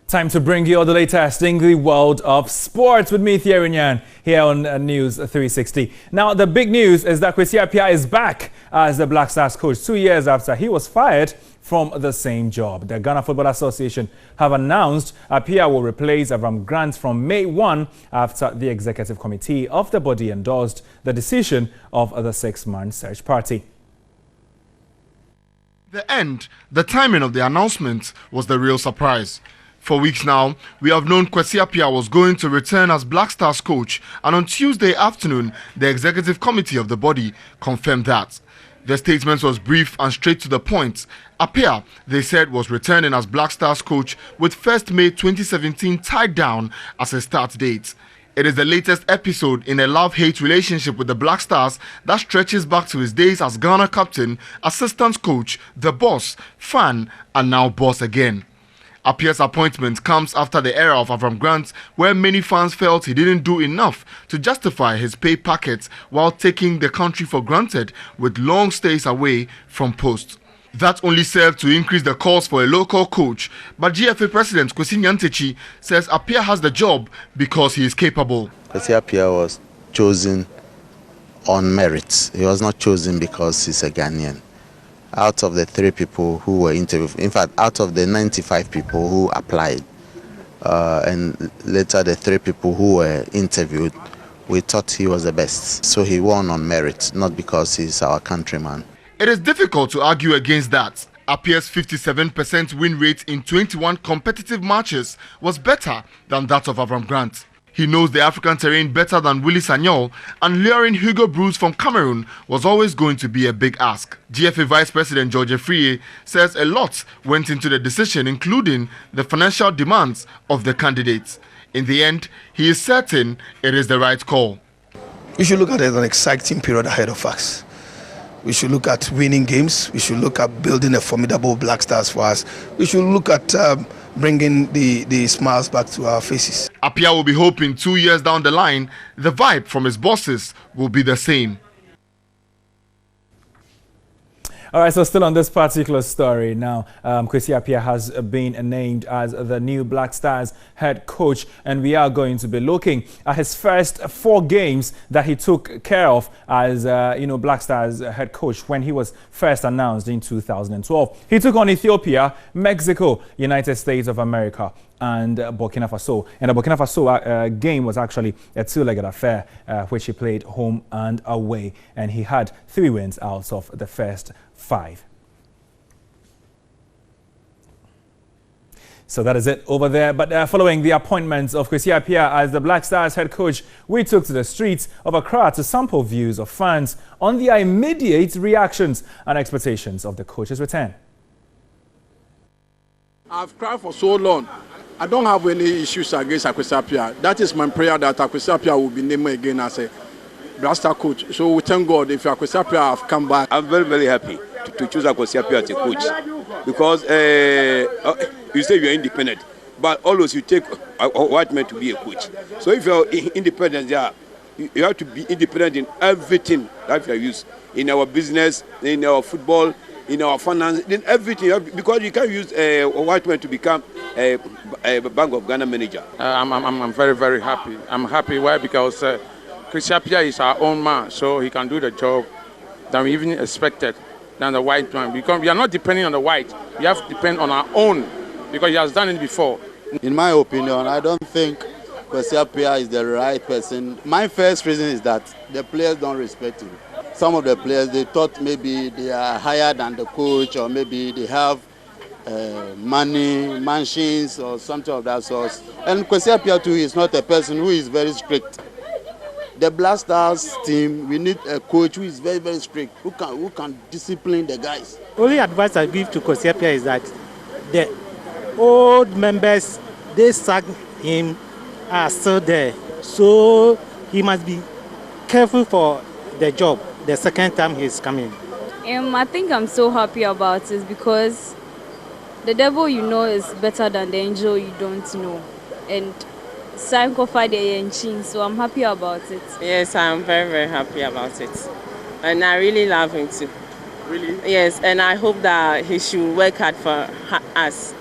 Time to bring you all the latest in the world of sports with me, Thierry Nyan, here on News 360. Now, the big news is that Kwasi Appiah is back as the Black Stars coach 2 years after he was fired from the same job. The Ghana Football Association have announced Appiah will replace Avram Grant from May 1 after the executive committee of the body endorsed the decision of the 6-man search party. The timing of the announcement was the real surprise. For weeks now, we have known Kwesi Appiah was going to return as Black Stars coach, and on Tuesday afternoon, the executive committee of the body confirmed that. The statement was brief and straight to the point. Appiah, they said, was returning as Black Stars coach with 1st May 2017 tied down as a start date. It is the latest episode in a love-hate relationship with the Black Stars that stretches back to his days as Ghana captain, assistant coach, the boss, fan, and now boss again. Appiah's appointment comes after the era of Avram Grant, where many fans felt he didn't do enough to justify his pay packets while taking the country for granted with long stays away from post. That only served to increase the calls for a local coach, but GFA President Kwesi Appiah says Appiah has the job because he is capable. Kwasi Appiah was chosen on merit. He was not chosen because he's a Ghanaian. Out of the 3 people who were interviewed, in fact, out of the 95 people who applied, and later the 3 people who were interviewed, we thought he was the best. So he won on merit, not because he's our countryman. It is difficult to argue against that. Appiah's 57% win rate in 21 competitive matches was better than that of Avram Grant. He knows the African terrain better than Willie Sagnol, and luring Hugo Bruce from Cameroon was always going to be a big ask. GFA Vice President George Friye says a lot went into the decision, including the financial demands of the candidates. In the end, he is certain it is the right call. We should look at it as an exciting period ahead of us. We should look at winning games. We should look at building a formidable Black Stars for us. We should look at bringing the smiles back to our faces. Appiah will be hoping 2 years down the line, the vibe from his bosses will be the same. All right, so still on this particular story now, Kwasi Appiah has been named as the new Black Stars head coach, and we are going to be looking at his first 4 games that he took care of as Black Stars head coach when he was first announced in 2012. He took on Ethiopia, Mexico, United States of America, and Burkina Faso. And the Burkina Faso game was actually a 2-legged affair, which he played home and away, and he had 3 wins out of the first 5. So that is it over there. But following the appointments of Kwasi Appiah as the Black Stars head coach, we took to the streets of Accra to sample views of fans on their immediate reactions and expectations of the coach's return. I've cried for so long. I don't have any issues against Kwasi Appiah. That is my prayer, that Kwasi Appiah will be named again as a Black Star coach. So we thank God if Kwasi Appiah have come back. I'm very, very happy to choose Kwasi Appiah as a coach, because you say you are independent, but always you take a white man to be a coach. So if you are independent, you have to be independent in everything that you use, in our business, in our football, in our finance, in everything, because you can't use a white man to become a Bank of Ghana manager. I'm very, very happy. I'm happy. Why? Because Kwasi Appiah is our own man, so he can do the job that we even expected than the white man. Because we are not depending on the white. We have to depend on our own, because he has done it before. In my opinion, I don't think Kwasi Appiah is the right person. My first reason is that the players don't respect him. Some of the players, they thought maybe they are higher than the coach, or maybe they have money, mansions, or something of that sort. And Kwasi Appiah too is not a person who is very strict. The Black Stars team, we need a coach who is very, very strict, who can discipline the guys. Only advice I give to Kwasi Appiah is that the old members, they sacked him, are still there. So he must be careful for the job the second time he's coming. I think I'm so happy about it because the devil you know is better than the angel you don't know. And so I'm happy about it. Yes, I'm very, very happy about it. And I really love him too. Really? Yes, and I hope that he should work hard for us.